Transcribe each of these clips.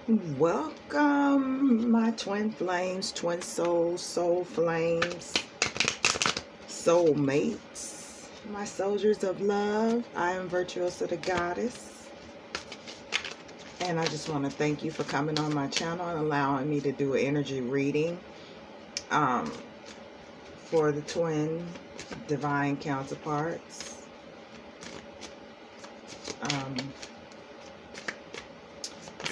Welcome, my twin flames, twin souls, soul flames, soul mates, my soldiers of love. I am Virtuosa the Goddess, and I just want to thank you for coming on my channel and allowing me to do an energy reading um, for the twin divine counterparts.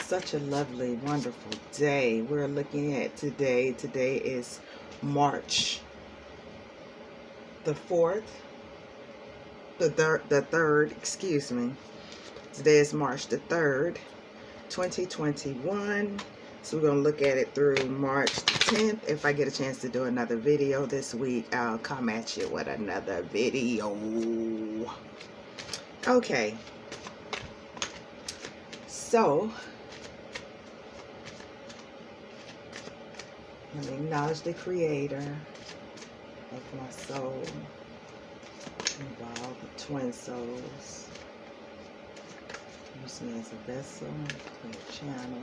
Such a lovely, wonderful day we're looking at today. Today is March the 4th, the 3rd, excuse me. Today is March the 3rd, 2021. So we're going to look at it through March the 10th. If I get a chance to do another video this week, I'll come at you with another video. Okay. So, let me acknowledge the creator of my soul and all the twin souls. Use me as a vessel, a channel.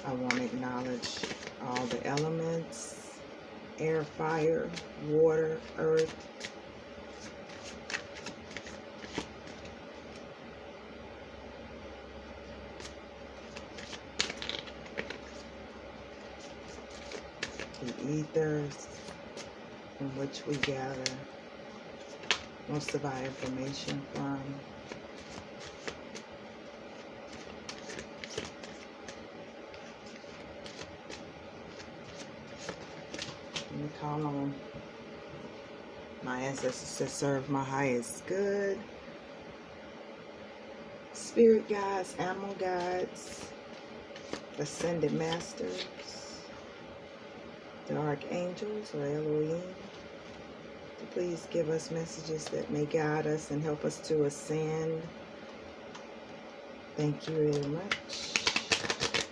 I want to acknowledge all the elements: air, fire, water, earth. The ethers in which we gather most of our information from. Let me call on my ancestors to serve my highest good. Spirit guides, animal guides, ascended masters, the archangels or Elohim, to please give us messages that may guide us and help us to ascend. Thank you very much.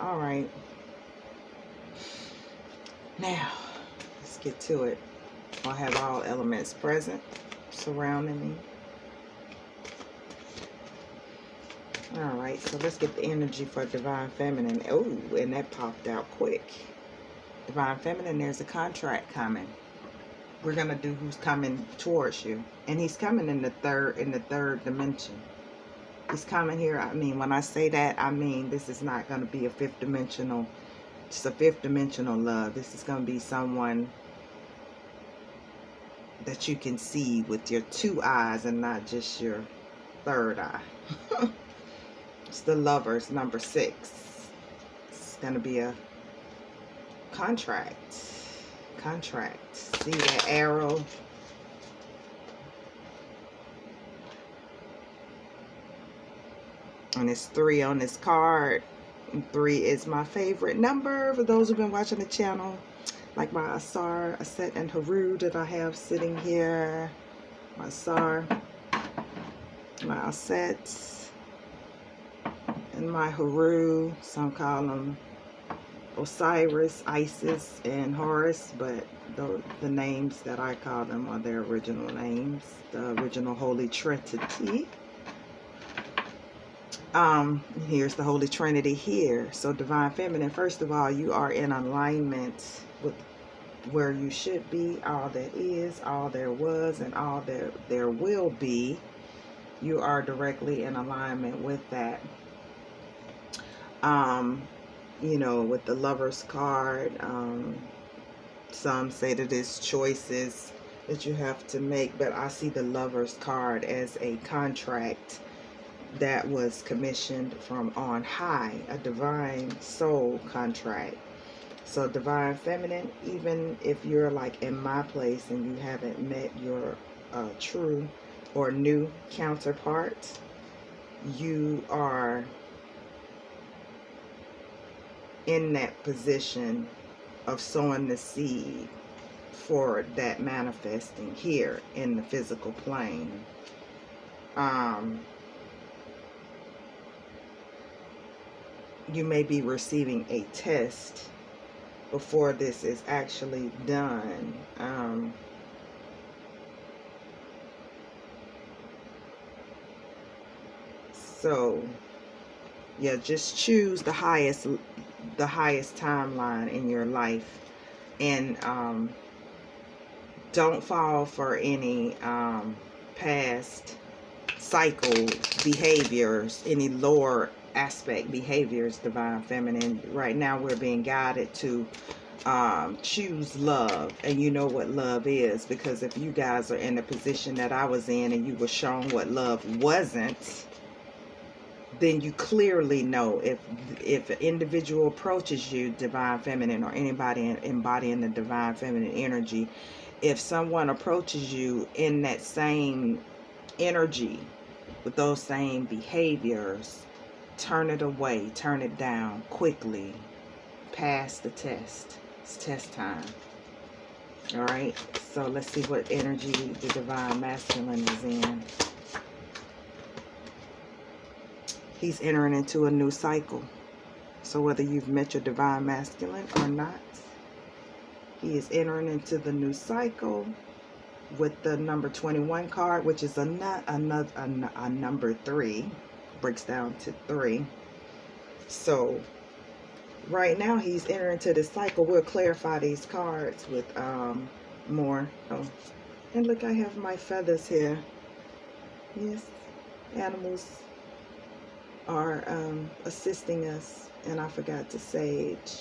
All right. Now, let's get to it. I have all elements present, surrounding me. All right, so let's get the energy for Divine Feminine. Oh, and that popped out quick. Divine Feminine, there's a contract coming. We're gonna do who's coming towards you, and he's coming in the third dimension. He's coming here. I mean, when I say that, I mean this is not gonna be a fifth dimensional. It's a fifth dimensional love. This is gonna be someone that you can see with your two eyes and not just your third eye. It's the Lovers, number 6. It's gonna be a contract. See that arrow? And it's 3 on this card. And 3 is my favorite number for those who've been watching the channel. Like my Asar, Aset, and Haru that I have sitting here. My Asar, my Aset, and my Haru. Some call them Osiris, Isis, and Horus, but the names that I call them are their original names, the original Holy Trinity. Here's the Holy Trinity here. So Divine Feminine, first of all, you are in alignment with where you should be, all that is, all there was, and all there will be. You are directly in alignment with that. You know, with the Lover's card, some say that it's choices that you have to make, but I see the Lover's card as a contract that was commissioned from on high, a divine soul contract. So Divine Feminine, even if you're like in my place and you haven't met your true or new counterpart, you are in that position of sowing the seed for that manifesting here in the physical plane. You may be receiving a test before this is actually done. So Yeah, just choose the highest timeline in your life, and don't fall for any past cycle behaviors, any lower aspect behaviors, divine feminine. Right now we're being guided to choose love, and you know what love is, because if you guys are in the position that I was in and you were shown what love wasn't, then you clearly know. If an individual approaches you, divine feminine, or anybody embodying the divine feminine energy, if someone approaches you in that same energy with those same behaviors, turn it away, turn it down quickly. Pass the test. It's test time. All right, so let's see what energy the divine masculine is in. He's entering into a new cycle. So whether you've met your divine masculine or not, he is entering into the new cycle with the number 21 card, which is a number 3, breaks down to 3. So right now he's entering into this cycle. We'll clarify these cards with more. Oh, and look, I have my feathers here. Yes, animals are assisting us. And I forgot to sage,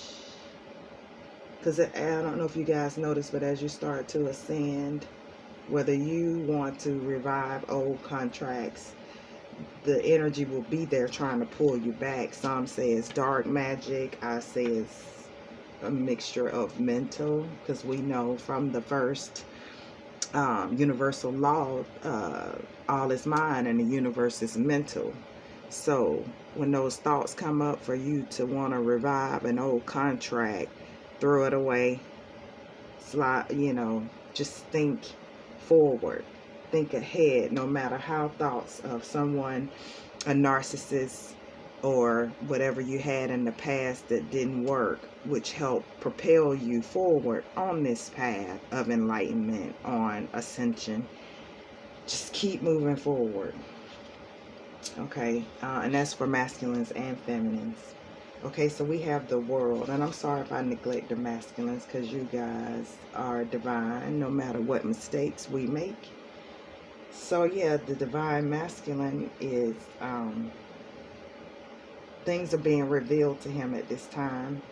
because I don't know if you guys noticed, but as you start to ascend, whether you want to revive old contracts, the energy will be there trying to pull you back. Some say it's dark magic. I say it's a mixture of mental, because we know from the first universal law, all is mind and the universe is mental. So when those thoughts come up for you to want to revive an old contract, throw it away. Slide, just think forward, think ahead. No matter how thoughts of someone, a narcissist, or whatever you had in the past that didn't work, which helped propel you forward on this path of enlightenment, on ascension, just keep moving forward. Okay, and that's for masculines and feminines. Okay, so we have the world, and I'm sorry if I neglect the masculines, because you guys are divine no matter what mistakes we make. So yeah, the divine masculine is things are being revealed to him at this time.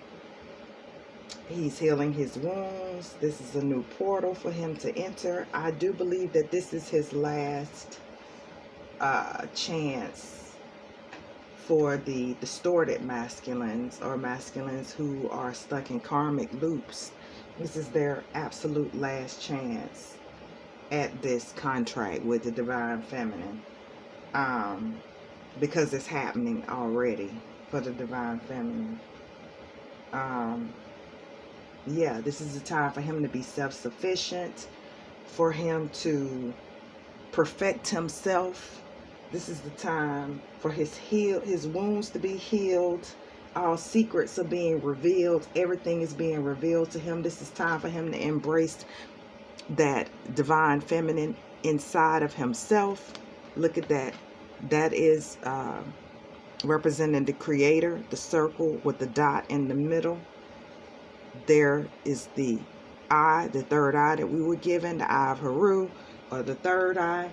He's healing his wounds. This is a new portal for him to enter. I do believe that this is his last chance for the distorted masculines, or masculines who are stuck in karmic loops. This is their absolute last chance at this contract with the divine feminine, because it's happening already for the divine feminine. Yeah, this is a time for him to be self-sufficient, for him to perfect himself. This is the time for his wounds to be healed. All secrets are being revealed. Everything is being revealed to him. This is time for him to embrace that divine feminine inside of himself. Look at that. That is representing the creator, the circle with the dot in the middle. There is the eye, the third eye that we were given, the eye of Haru, or the third eye.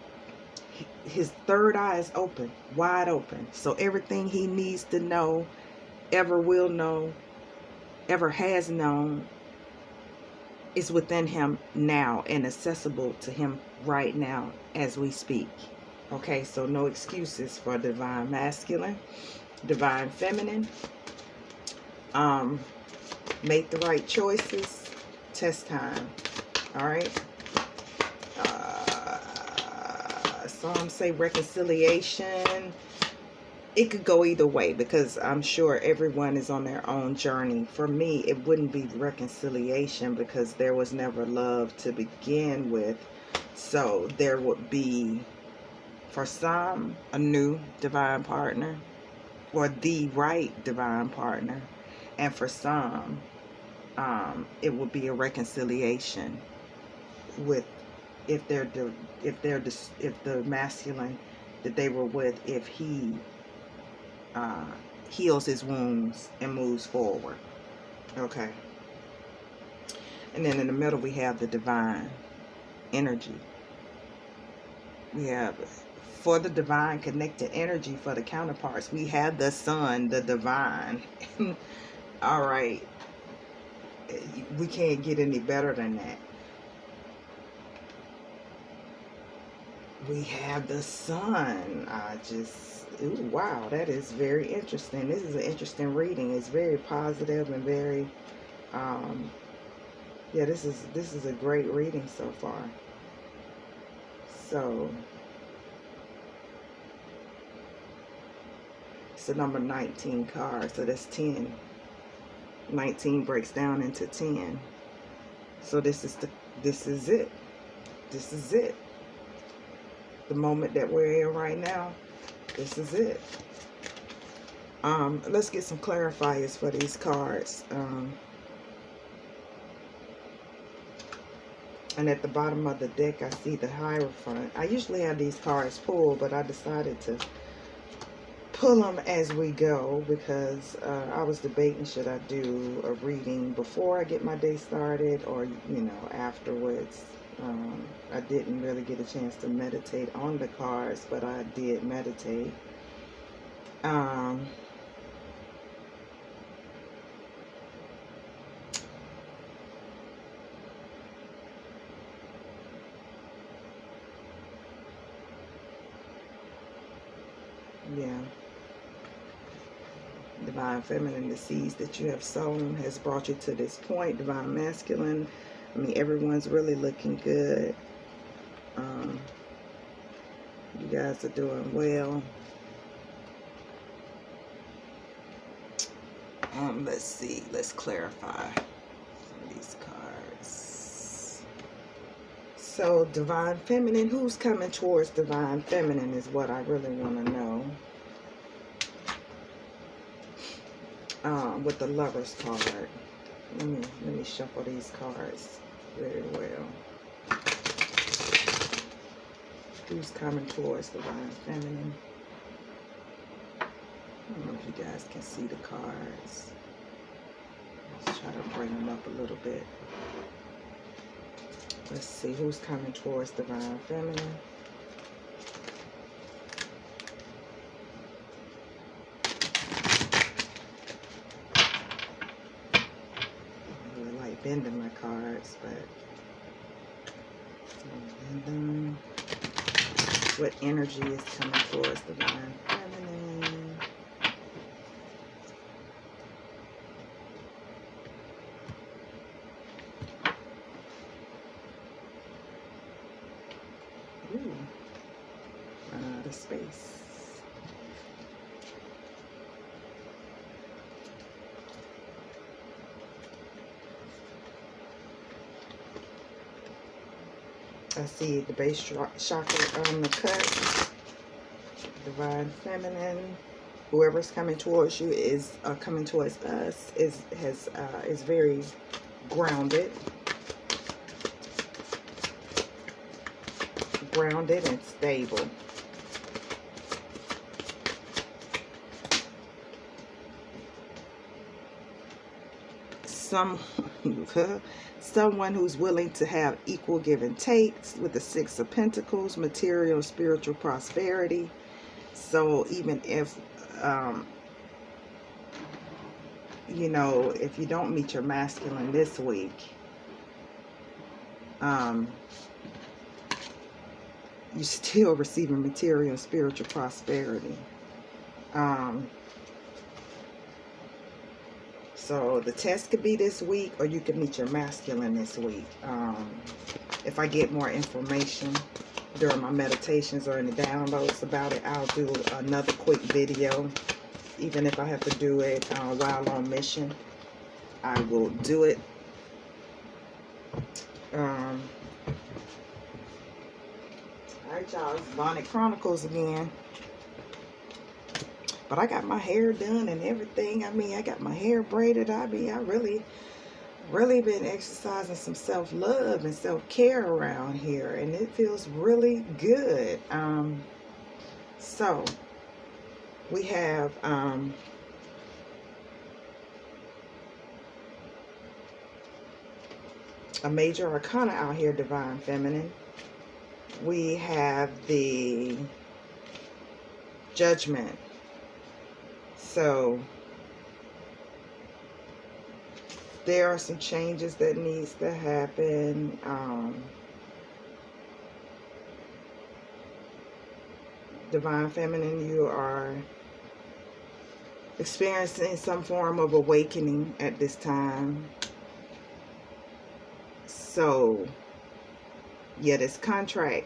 His third eye is open, wide open. So everything he needs to know, ever will know, ever has known, is within him now and accessible to him right now as we speak. Okay, so no excuses for divine masculine, divine feminine. Make the right choices. Test time. All right. Some say reconciliation. It could go either way, because I'm sure everyone is on their own journey. For me, it wouldn't be reconciliation, because there was never love to begin with. So there would be, for some, a new divine partner, or the right divine partner. And for some, it would be a reconciliation with, if the masculine that they were with, if he heals his wounds and moves forward. Okay. And then in the middle we have the divine energy. We have, for the divine connected energy, for the counterparts, we have the sun, the divine. All right. We can't get any better than that. We have the sun. Ooh, wow, that is very interesting. This is an interesting reading. It's very positive and very, yeah, this is a great reading so far. So, it's the number 19 card, so that's 10. 19 breaks down into 10. So this is it. This is it. The moment that we're in right now, this is it. Let's get some clarifiers for these cards. And at the bottom of the deck, I see the Hierophant. I usually have these cards pulled, but I decided to pull them as we go because I was debating, should I do a reading before I get my day started or, afterwards. I didn't really get a chance to meditate on the cards, but I did meditate. Yeah. Divine Feminine, the seeds that you have sown has brought you to this point. Divine Masculine, I mean, everyone's really looking good. You guys are doing well. Let's see. Let's clarify some of these cards. So, Divine Feminine, who's coming towards Divine Feminine is what I really want to know. With the Lover's card. Let me shuffle these cards very well. Who's coming towards Divine Feminine? I don't know if you guys can see the cards. Let's try to bring them up a little bit. Let's see who's coming towards Divine Feminine. I really like bending my cards, but what energy is coming towards Divine Feminine? Ooh, run out of space. I see the base chakra on the cut. Divine Feminine. Whoever's coming towards you is coming towards us is very grounded. Grounded and stable. Someone who's willing to have equal give and takes with the Six of Pentacles, material, spiritual prosperity. So even if, if you don't meet your masculine this week, you're still receiving material and spiritual prosperity. So the test could be this week, or you could meet your masculine this week. If I get more information during my meditations or any downloads about it, I'll do another quick video. Even if I have to do it while on mission, I will do it. Alright, y'all, it's Bonnet Chronicles again. But I got my hair done and everything. I mean, I got my hair braided. I really been exercising some self-love and self-care around here. And it feels really good. So, we have a major arcana out here, Divine Feminine. We have the Judgment. So there are some changes that needs to happen. Divine Feminine, you are experiencing some form of awakening at this time. So yeah, this contract,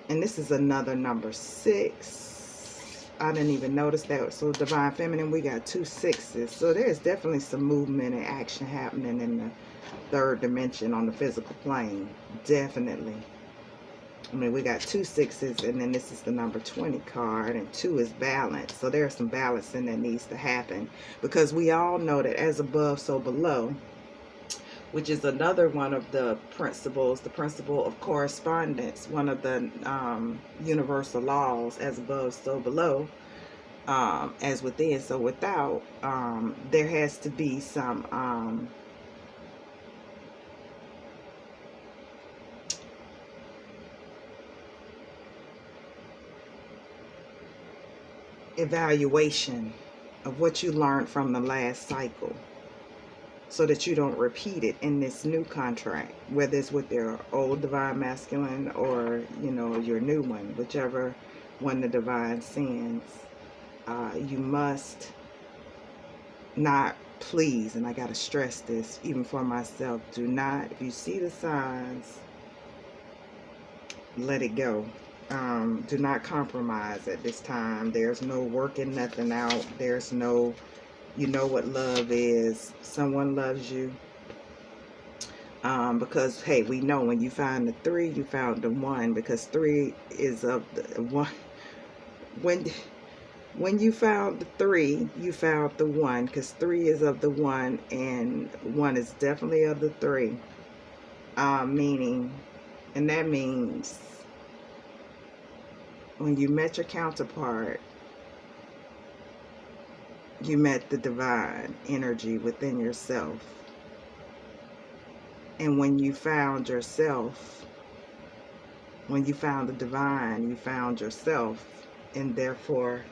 and this is another number 6. I didn't even notice that. So Divine Feminine, we got 2 6s. So there's definitely some movement and action happening in the 3rd dimension on the physical plane. Definitely. I mean, we got 2 6s, and then this is the number 20 card, and 2 is balance. So there's some balancing that needs to happen, because we all know that as above, so below, which is another one of the principles, the principle of correspondence, one of the universal laws, as above, so below, as within, so without. There has to be some evaluation of what you learned from the last cycle, so that you don't repeat it in this new contract, whether it's with your old Divine Masculine or, you know, your new one, whichever one the Divine sends. You must not, please, and I got to stress this even for myself, do not, if you see the signs, let it go. Do not compromise at this time. There's no working nothing out. There's no, you know what love is. Someone loves you. Because, hey, we know when you find the 3, you found the 1, because 3 is of the 1. When you found the 3, you found the 1, because 3 is of the 1, and 1 is definitely of the 3. Meaning, and that means when you met your counterpart, you met the divine energy within yourself. And when you found yourself, when you found the divine, you found yourself. And therefore,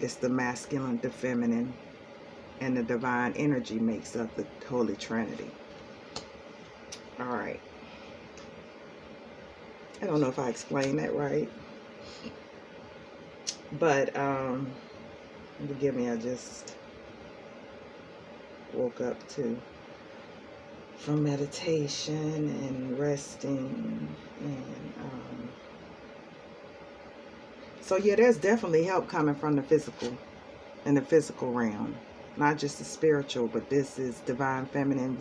it's the masculine, the feminine, and the divine energy makes up the Holy Trinity. All right. I don't know if I explained that right. But, forgive me, I just woke up from meditation and resting. And, so yeah, there's definitely help coming from the physical, in the physical realm. Not just the spiritual, but this is Divine Feminine.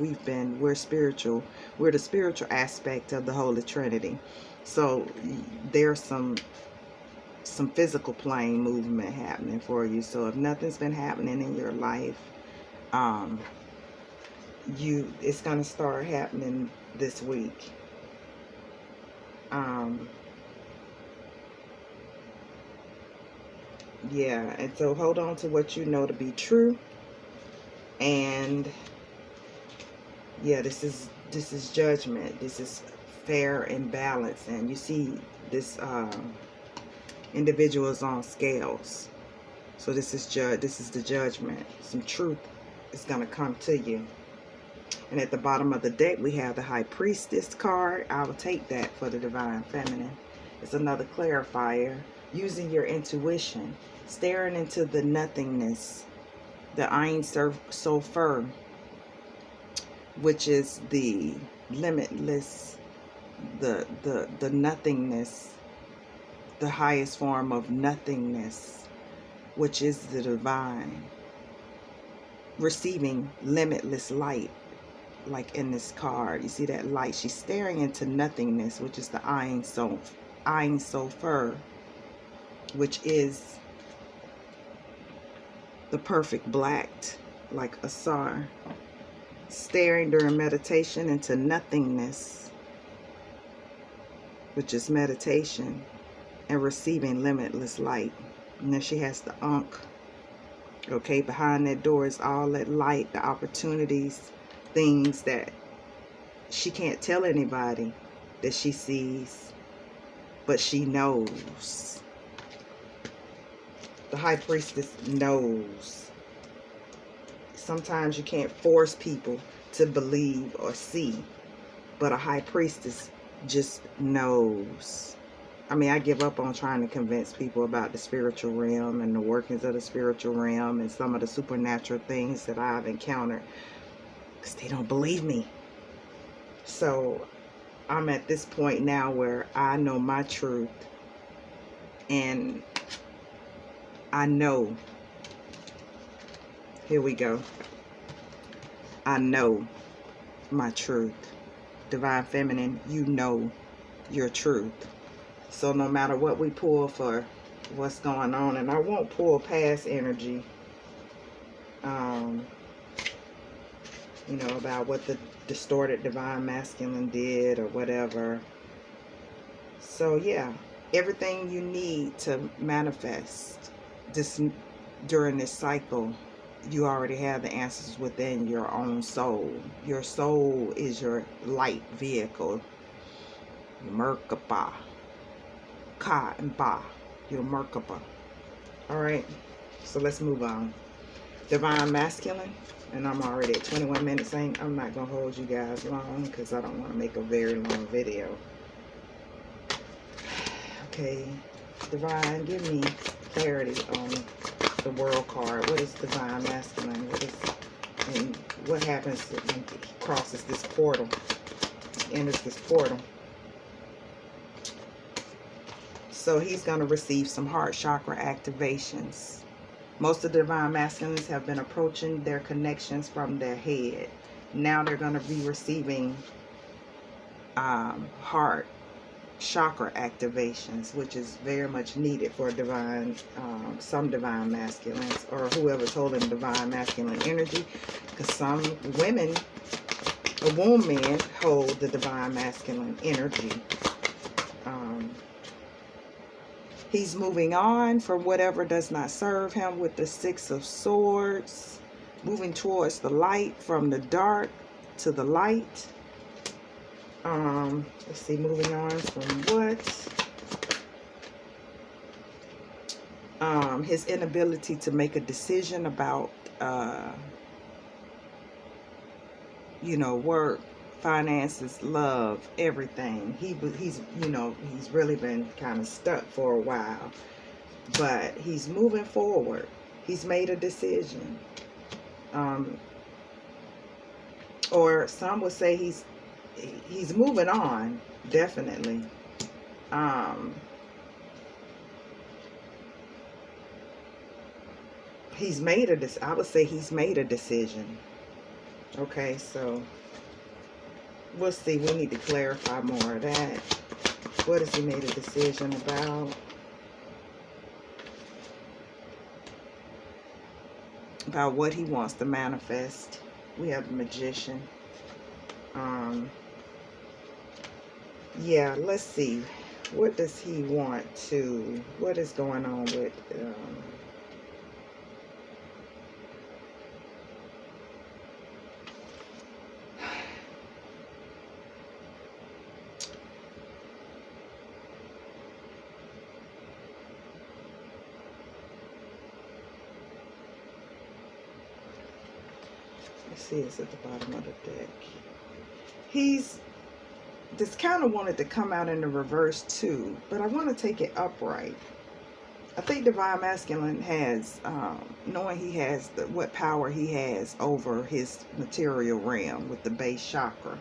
We're spiritual. We're the spiritual aspect of the Holy Trinity. So there's some physical plane movement happening for you. So if nothing's been happening in your life, it's going to start happening this week. Yeah, and so hold on to what you know to be true. And yeah, this is judgment. This is fair and balanced. And you see this individual is on scales. So this is the judgment. Some truth is going to come to you. And at the bottom of the deck, we have the High Priestess card. I will take that for the Divine Feminine. It's another clarifier. Using your intuition. Staring into the nothingness. The Ein Sofer, which is the limitless, the nothingness, the highest form of nothingness, which is the divine. Receiving limitless light, like in this card. You see that light? She's staring into nothingness, which is the Ein Sofer, which is the perfect black, like Asar. Staring during meditation into nothingness, which is meditation, and receiving limitless light. And then she has the Ankh. Okay, behind that door is all that light, the opportunities, things that she can't tell anybody that she sees, but she knows. The high priestess knows. Sometimes you can't force people to believe or see, but a high priestess just knows. I mean, I give up on trying to convince people about the spiritual realm and the workings of the spiritual realm and some of the supernatural things that I've encountered, because they don't believe me. So I'm at this point now where I know my truth, and I know, here we go, I know my truth. Divine Feminine, you know your truth. So no matter what we pull for what's going on, and I won't pull past energy, you know, about what the distorted Divine Masculine did or whatever. So yeah, everything you need to manifest this during this cycle, you already have the answers within your own soul. Your soul is your light vehicle. Merkaba. Ka and Ba. Your Merkaba. Alright, so let's move on. Divine Masculine, and I'm already at 21 minutes. I'm not going to hold you guys long because I don't want to make a very long video. Okay, Divine, give me clarity on the World card. What is Divine Masculine? And what happens when he crosses this portal, enters this portal? So he's going to receive some heart chakra activations. Most of the Divine Masculines have been approaching their connections from their head. Now they're going to be receiving heart chakra activations, which is very much needed for divine, some Divine Masculines, or whoever's holding Divine Masculine energy, because some women, or womb men, hold the Divine Masculine energy. He's moving on from whatever does not serve him with the Six of Swords, moving towards the light, from the dark to the light. Let's see, moving on from what? His inability to make a decision about, you know, work, finances, love, everything. He's you know, he's really been kind of stuck for a while, but he's moving forward. He's made a decision. Or some would say he's moving on, definitely. He's made I would say he's made a decision. Okay, so we'll see. We need to clarify more of that. What has he made a decision about? About what he wants to manifest. We have the Magician. Yeah, let's see. What does he want to... What is going on with... let's see, it's at the bottom of the deck. He's this kind of wanted to come out in the reverse too, but I want to take it upright. I think Divine Masculine has, knowing he has what power he has over his material realm with the base chakra.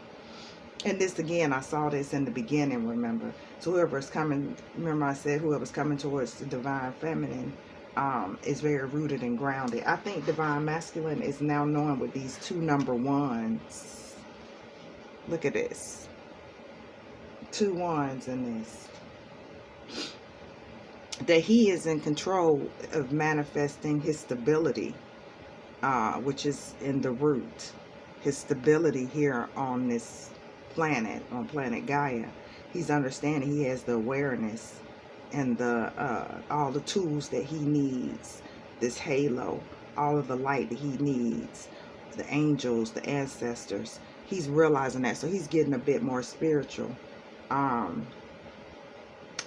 And this again, I saw this in the beginning, remember. So whoever's coming, remember I said whoever's coming towards the Divine Feminine is very rooted and grounded. I think Divine Masculine is now knowing with these two number ones. Look at this. 2 wands in this. That he is in control of manifesting his stability, which is in the root. His stability here on this planet, on planet Gaia. He's understanding he has the awareness and the all the tools that he needs. This halo, all of the light that he needs. The angels, the ancestors, He's realizing that. So he's getting a bit more spiritual. And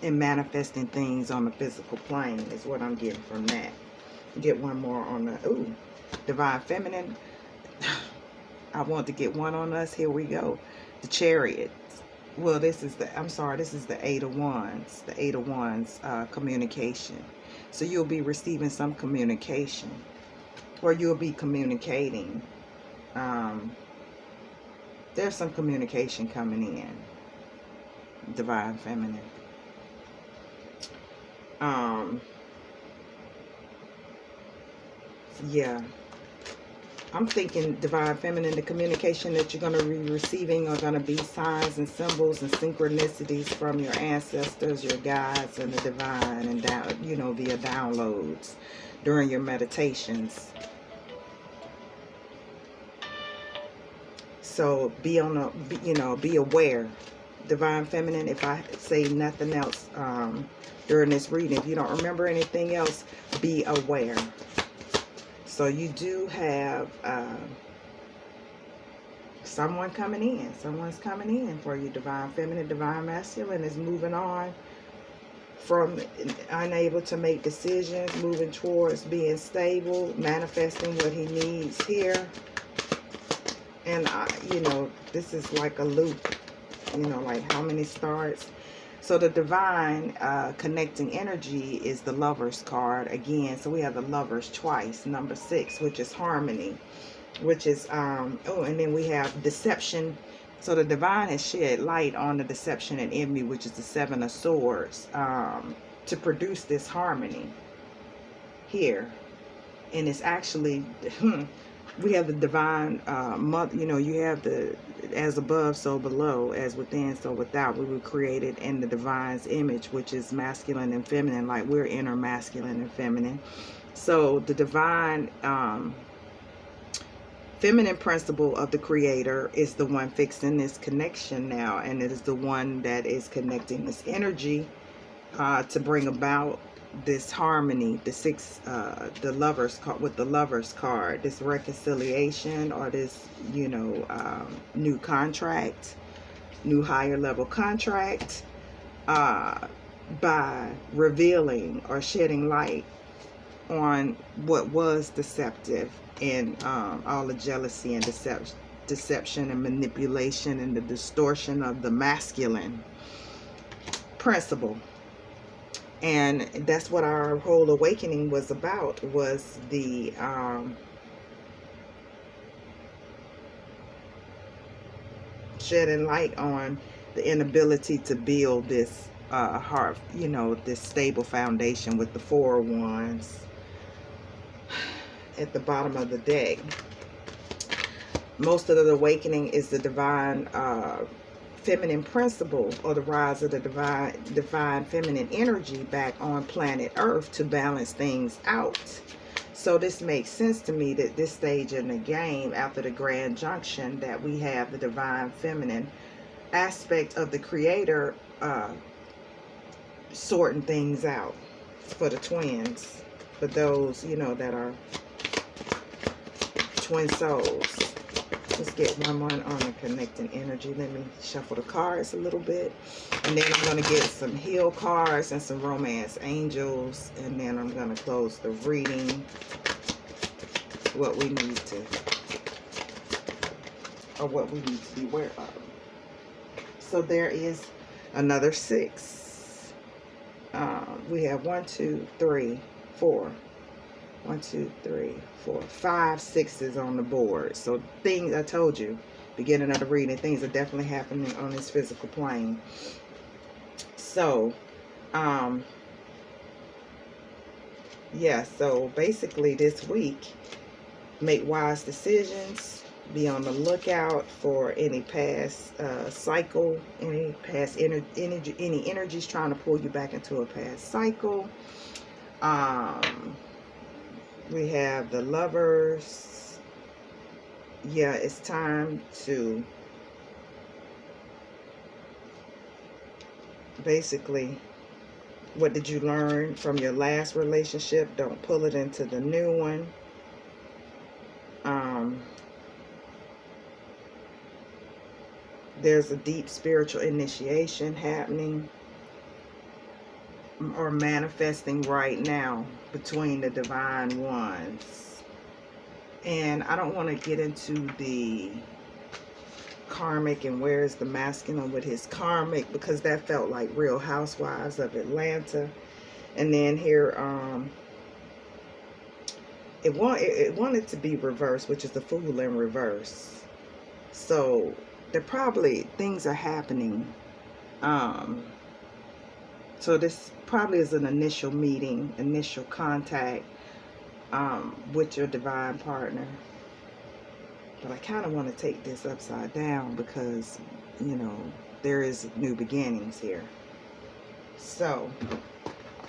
manifesting things on the physical plane is what I'm getting from that. Get one more on the, Divine Feminine. I want to get one on us. Here we go. The Chariot. Well, this is the Eight of Wands. The Eight of Wands, communication. So you'll be receiving some communication, or you'll be communicating. There's some communication coming in. Divine Feminine. Yeah. I'm thinking, Divine Feminine, the communication that you're going to be receiving are going to be signs and symbols and synchronicities from your ancestors, your guides, and the divine, and via downloads during your meditations. So be aware. Divine Feminine, if I say nothing else during this reading, if you don't remember anything else, be aware. So you do have someone coming in. Someone's coming in for you, Divine Feminine. Divine Masculine is moving on from unable to make decisions, moving towards being stable, manifesting what he needs here. And, this is like a loop, like how many starts. So the divine connecting energy is the Lovers card again. So we have the Lovers twice. Number 6, which is harmony, which is, and then we have deception. So the divine has shed light on the deception and envy, which is the 7 of Swords, to produce this harmony here. And it's actually, we have the divine mother, you have the as above, so below, as within, so without. We were created in the divine's image, which is masculine and feminine, like we're inner masculine and feminine. So the divine feminine principle of the creator is the one fixing this connection now, and it is the one that is connecting this energy to bring about this harmony, the Lovers card, with the Lovers card, this reconciliation, or this new contract, new higher level contract, by revealing or shedding light on what was deceptive, and all the jealousy and deception and manipulation and the distortion of the masculine principle. And that's what our whole awakening was about, was the shedding light on the inability to build this heart, this stable foundation with the 4 of Wands at the bottom of the deck. Most of the awakening is the divine feminine principle, or the rise of the divine feminine energy back on planet Earth to balance things out. So this makes sense to me, that this stage in the game, after the grand junction, that we have the divine feminine aspect of the creator sorting things out for the twins, for those that are twin souls. Let's get one more on the connecting energy. Let me shuffle the cards a little bit. And then I'm going to get some heal cards and some romance angels. And then I'm going to close the reading. What we need to be aware of. So there is another 6. We have 1, 2, 3, 4. 1, 2, 3, 4, 5 6s on the board. So things, I told you, beginning of the reading, things are definitely happening on this physical plane. So, yeah, so basically this week, make wise decisions. Be on the lookout for any past cycle, any past energy, any energies trying to pull you back into a past cycle. We have the Lovers. Yeah, it's time to basically, what did you learn from your last relationship? Don't pull it into the new one. There's a deep spiritual initiation happening or manifesting right now between the divine ones. And I don't want to get into the karmic and where's the masculine with his karmic, because that felt like Real Housewives of Atlanta. And then here it wanted to be reversed, which is the Fool in reverse. So there probably things are happening. So this probably is an initial meeting, initial contact with your divine partner. But I kind of want to take this upside down because, you know, there is new beginnings here. So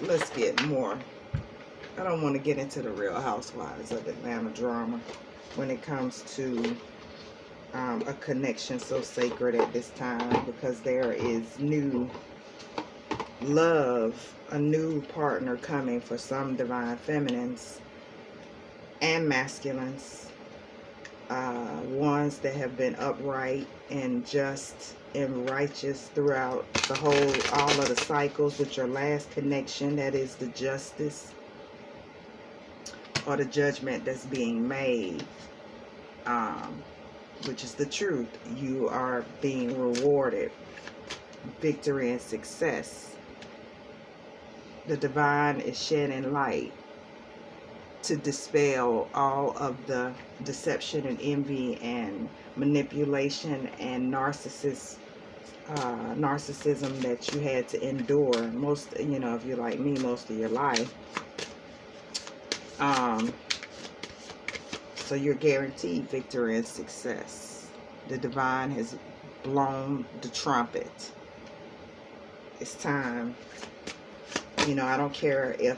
let's get more. I don't want to get into the Real Housewives of Atlanta drama when it comes to a connection so sacred at this time, because there is new love, a new partner coming for some divine feminines and masculines. Ones that have been upright and just and righteous throughout all of the cycles, with your last connection, that is the justice or the judgment that's being made, which is the truth. You are being rewarded victory and success. The divine is shedding light to dispel all of the deception and envy and manipulation and narcissism that you had to endure most, you know, if you're like me, most of your life. So you're guaranteed victory and success. The divine has blown the trumpet. It's time. You know, I don't care if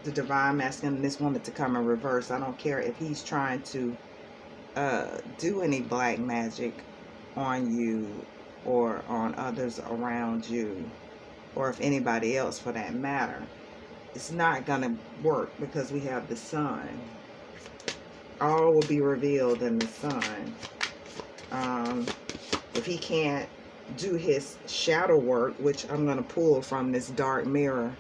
the divine masculine, this woman to come in reverse, I don't care if he's trying to do any black magic on you or on others around you, or if anybody else for that matter. It's not gonna work because we have the sun. All will be revealed in the sun. If he can't do his shadow work, which I'm gonna pull from this dark mirror.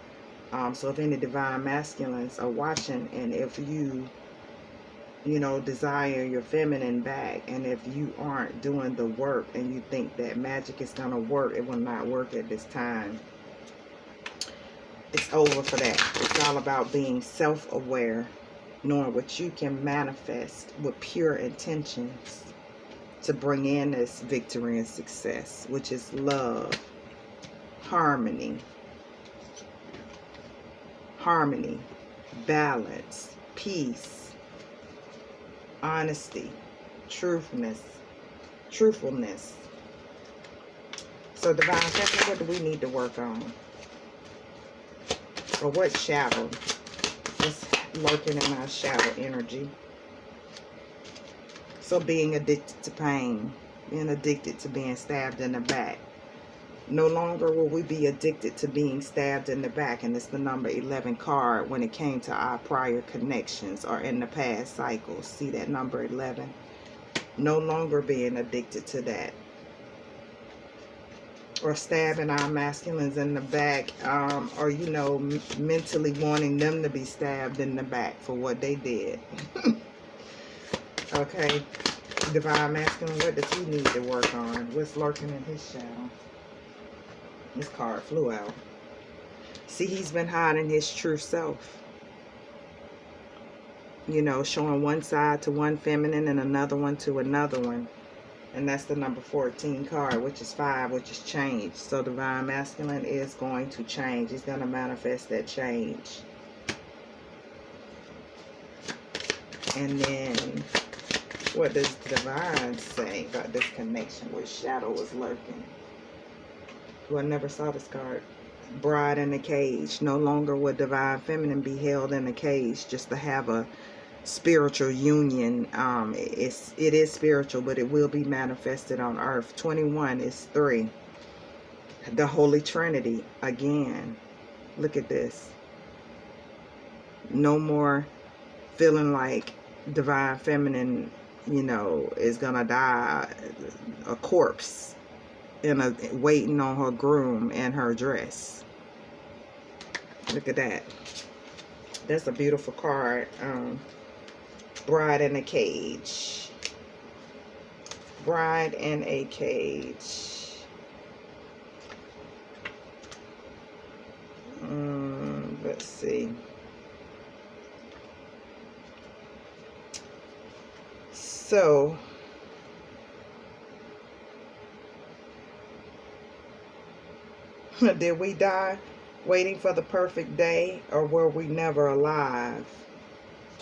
So if any divine masculines are watching, and if you know, desire your feminine back, and if you aren't doing the work and you think that magic is going to work, it will not work at this time. It's over for that. It's all about being self-aware, knowing what you can manifest with pure intentions to bring in this victory and success, which is love, harmony, balance, peace, honesty, truthfulness. So divine feminine, what do we need to work on? Or what shadow is lurking in our shadow energy? So being addicted to pain, being addicted to being stabbed in the back. No longer will we be addicted to being stabbed in the back, and it's the number 11 card when it came to our prior connections or in the past cycles. See that number 11? No longer being addicted to that. Or stabbing our masculines in the back, or, you know, mentally wanting them to be stabbed in the back for what they did. Okay, divine masculine, what does he need to work on? What's lurking in his shadow? This card flew out. See, he's been hiding his true self. You know, showing one side to one feminine and another one to another one. And that's the number 14 card, which is 5, which is change. So divine masculine is going to change. He's going to manifest that change. And then, what does the divine say about this connection where shadow is lurking? Well, I never saw this card. Bride in a cage. No longer will divine feminine be held in a cage just to have a spiritual union. It is spiritual, but it will be manifested on earth. 21 is 3. The Holy Trinity again. Look at this. No more feeling like divine feminine, you know, is gonna die a corpse. waiting on her groom in her dress. Look at that. That's a beautiful card. Bride in a cage. Bride in a cage. Let's see. So, did we die waiting for the perfect day, or were we never alive?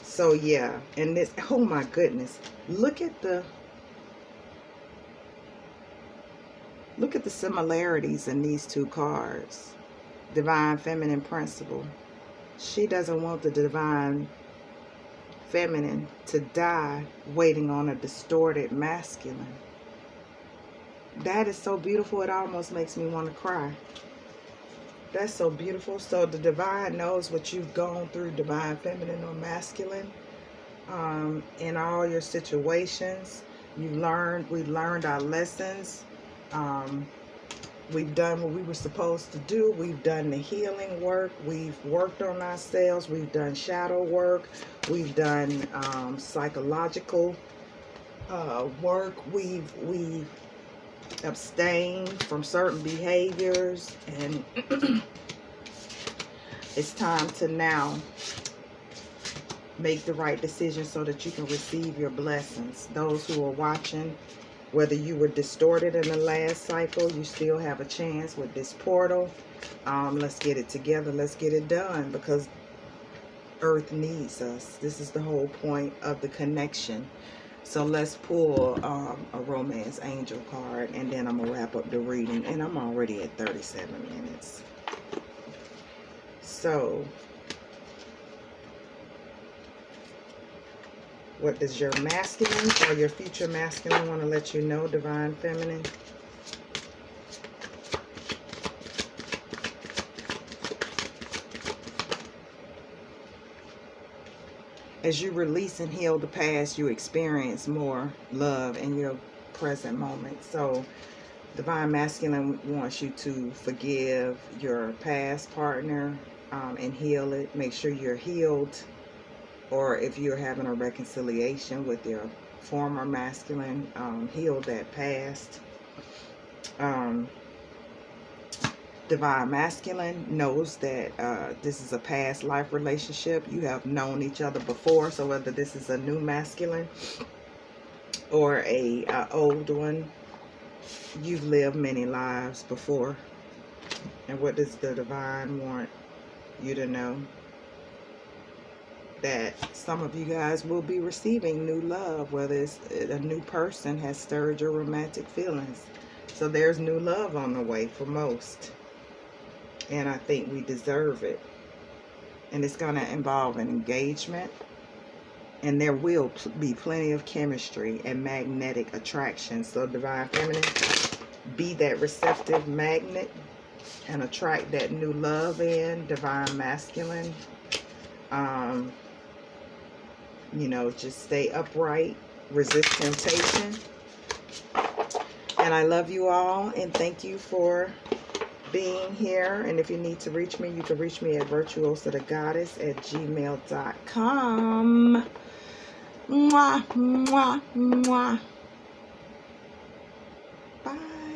So yeah, and this, oh my goodness, look at the similarities in these two cards. Divine Feminine Principle. She doesn't want the Divine Feminine to die waiting on a distorted masculine. That is so beautiful, it almost makes me want to cry. That's so beautiful. So the Divine knows what you've gone through, Divine Feminine or Masculine, in all your situations. We've learned our lessons. We've done what we were supposed to do. We've done the healing work. We've worked on ourselves. We've done shadow work. We've done psychological work. We've abstained from certain behaviors, and it's time to now make the right decision so that you can receive your blessings. Those who are watching, whether you were distorted in the last cycle, you still have a chance with this portal. Let's get it together. Let's get it done, because Earth needs us. This is the whole point of the connection. So let's pull a Romance Angel card, and then I'm going to wrap up the reading. And I'm already at 37 minutes. So, what does your masculine or your future masculine want to let you know, Divine Feminine? As you release and heal the past, you experience more love in your present moment. So, Divine Masculine wants you to forgive your past partner and heal it. Make sure you're healed. Or if you're having a reconciliation with your former masculine, heal that past. Divine Masculine knows that this is a past life relationship. You have known each other before. So whether this is a new masculine or a old one, you've lived many lives before. And what does the Divine want you to know? That some of you guys will be receiving new love, whether it's a new person has stirred your romantic feelings. So there's new love on the way for most. And I think we deserve it. And it's going to involve an engagement. And there will be plenty of chemistry and magnetic attraction. So Divine Feminine, be that receptive magnet and attract that new love in. Divine Masculine, you know, just stay upright, resist temptation. And I love you all, and thank you for being here. And if you need to reach me, you can reach me at virtuosathegoddess@gmail.com. Mwah, mwah, mwah. Bye.